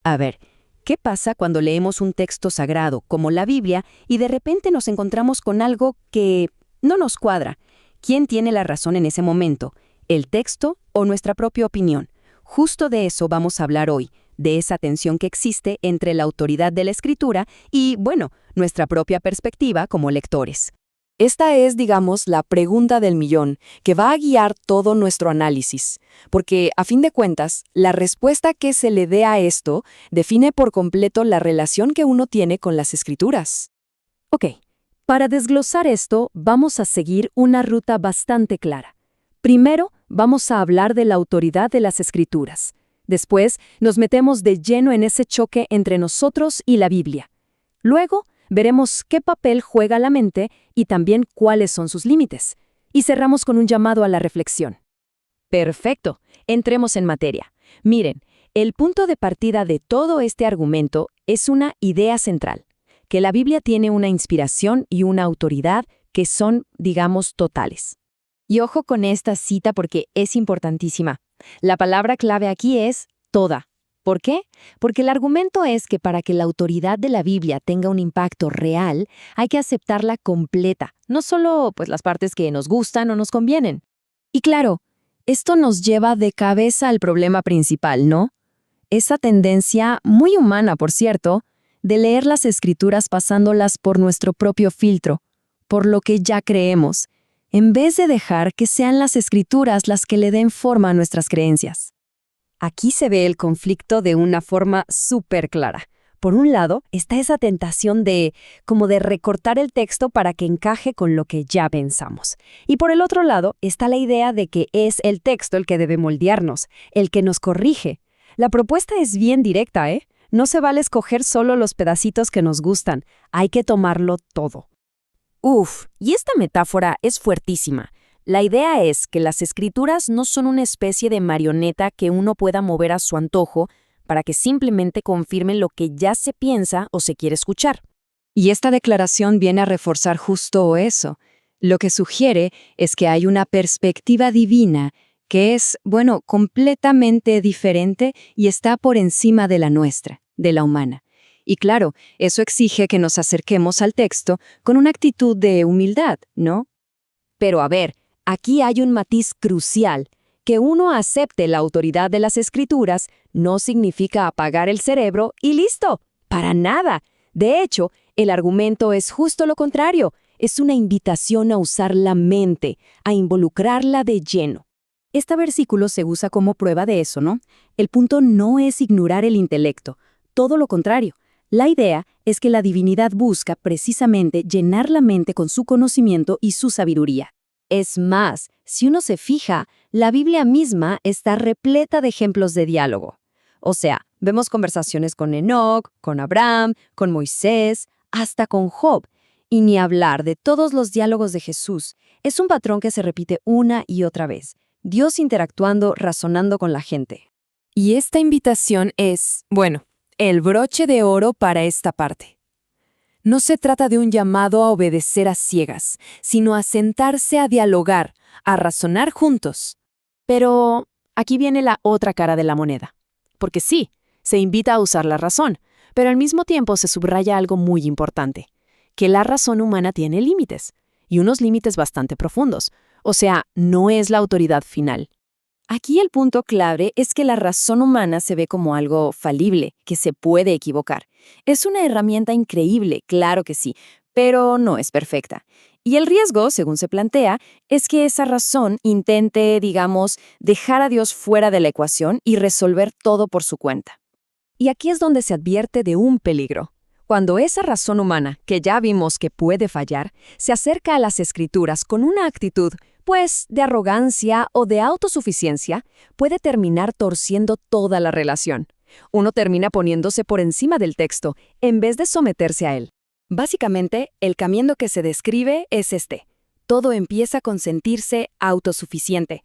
A ver, ¿qué pasa cuando leemos un texto sagrado, como la Biblia, y de repente nos encontramos con algo que no nos cuadra? ¿Quién tiene la razón en ese momento? ¿El texto o nuestra propia opinión? Justo de eso vamos a hablar hoy, de esa tensión que existe entre la autoridad de la escritura y, bueno, nuestra propia perspectiva como lectores. Esta es, digamos, la pregunta del millón, que va a guiar todo nuestro análisis, porque, a fin de cuentas, la respuesta que se le dé a esto define por completo la relación que uno tiene con las escrituras. Ok, para desglosar esto, vamos a seguir una ruta bastante clara. Primero, vamos a hablar de la autoridad de las escrituras. Después, nos metemos de lleno en ese choque entre nosotros y la Biblia. Luego, veremos qué papel juega la mente y también cuáles son sus límites. Y cerramos con un llamado a la reflexión. Perfecto, entremos en materia. Miren, el punto de partida de todo este argumento es una idea central, que la Biblia tiene una inspiración y una autoridad que son, digamos, totales. Y ojo con esta cita porque es importantísima. La palabra clave aquí es toda. ¿Por qué? Porque el argumento es que para que la autoridad de la Biblia tenga un impacto real, hay que aceptarla completa, no solo pues las partes que nos gustan o nos convienen. Y claro, esto nos lleva de cabeza al problema principal, ¿no? Esa tendencia, muy humana por cierto, de leer las escrituras pasándolas por nuestro propio filtro, por lo que ya creemos, en vez de dejar que sean las escrituras las que le den forma a nuestras creencias. Aquí se ve el conflicto de una forma súper clara. Por un lado, está esa tentación como de recortar el texto para que encaje con lo que ya pensamos. Y por el otro lado, está la idea de que es el texto el que debe moldearnos, el que nos corrige. La propuesta es bien directa, ¿eh? No se vale escoger solo los pedacitos que nos gustan, hay que tomarlo todo. Y esta metáfora es fuertísima. La idea es que las escrituras no son una especie de marioneta que uno pueda mover a su antojo para que simplemente confirmen lo que ya se piensa o se quiere escuchar. Y esta declaración viene a reforzar justo eso. Lo que sugiere es que hay una perspectiva divina que es, bueno, completamente diferente y está por encima de la nuestra, de la humana. Y claro, eso exige que nos acerquemos al texto con una actitud de humildad, ¿no? Pero a ver, aquí hay un matiz crucial. Que uno acepte la autoridad de las escrituras no significa apagar el cerebro y listo, para nada. De hecho, el argumento es justo lo contrario. Es una invitación a usar la mente, a involucrarla de lleno. Este versículo se usa como prueba de eso, ¿no? El punto no es ignorar el intelecto, todo lo contrario. La idea es que la divinidad busca precisamente llenar la mente con su conocimiento y su sabiduría. Es más, si uno se fija, la Biblia misma está repleta de ejemplos de diálogo. O sea, vemos conversaciones con Enoc, con Abraham, con Moisés, hasta con Job. Y ni hablar de todos los diálogos de Jesús. Es un patrón que se repite una y otra vez. Dios interactuando, razonando con la gente. Y esta invitación es, bueno, el broche de oro para esta parte. No se trata de un llamado a obedecer a ciegas, sino a sentarse a dialogar, a razonar juntos. Pero aquí viene la otra cara de la moneda. Porque sí, se invita a usar la razón, pero al mismo tiempo se subraya algo muy importante, que la razón humana tiene límites, y unos límites bastante profundos. O sea, no es la autoridad final. Aquí el punto clave es que la razón humana se ve como algo falible, que se puede equivocar. Es una herramienta increíble, claro que sí, pero no es perfecta. Y el riesgo, según se plantea, es que esa razón intente, digamos, dejar a Dios fuera de la ecuación y resolver todo por su cuenta. Y aquí es donde se advierte de un peligro. Cuando esa razón humana, que ya vimos que puede fallar, se acerca a las escrituras con una actitud pues de arrogancia o de autosuficiencia, puede terminar torciendo toda la relación. Uno termina poniéndose por encima del texto, en vez de someterse a él. Básicamente, el camino que se describe es este. Todo empieza con sentirse autosuficiente.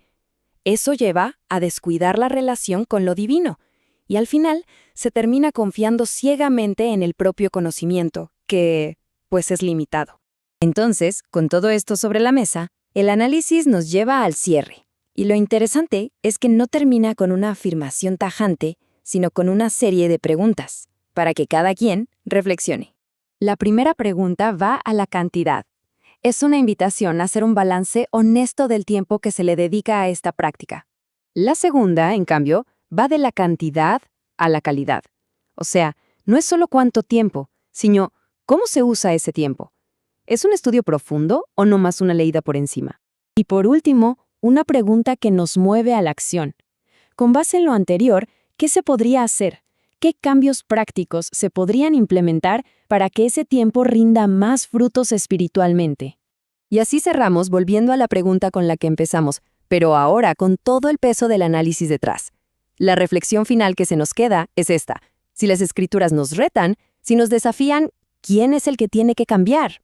Eso lleva a descuidar la relación con lo divino, y al final se termina confiando ciegamente en el propio conocimiento, que, pues, es limitado. Entonces, con todo esto sobre la mesa, el análisis nos lleva al cierre. Y lo interesante es que no termina con una afirmación tajante, sino con una serie de preguntas, para que cada quien reflexione. La primera pregunta va a la cantidad. Es una invitación a hacer un balance honesto del tiempo que se le dedica a esta práctica. La segunda, en cambio, va de la cantidad a la calidad. O sea, no es solo cuánto tiempo, sino cómo se usa ese tiempo. ¿Es un estudio profundo o no más una leída por encima? Y por último, una pregunta que nos mueve a la acción. Con base en lo anterior, ¿qué se podría hacer? ¿Qué cambios prácticos se podrían implementar para que ese tiempo rinda más frutos espiritualmente? Y así cerramos volviendo a la pregunta con la que empezamos, pero ahora con todo el peso del análisis detrás. La reflexión final que se nos queda es esta. Si las escrituras nos retan, si nos desafían, ¿quién es el que tiene que cambiar?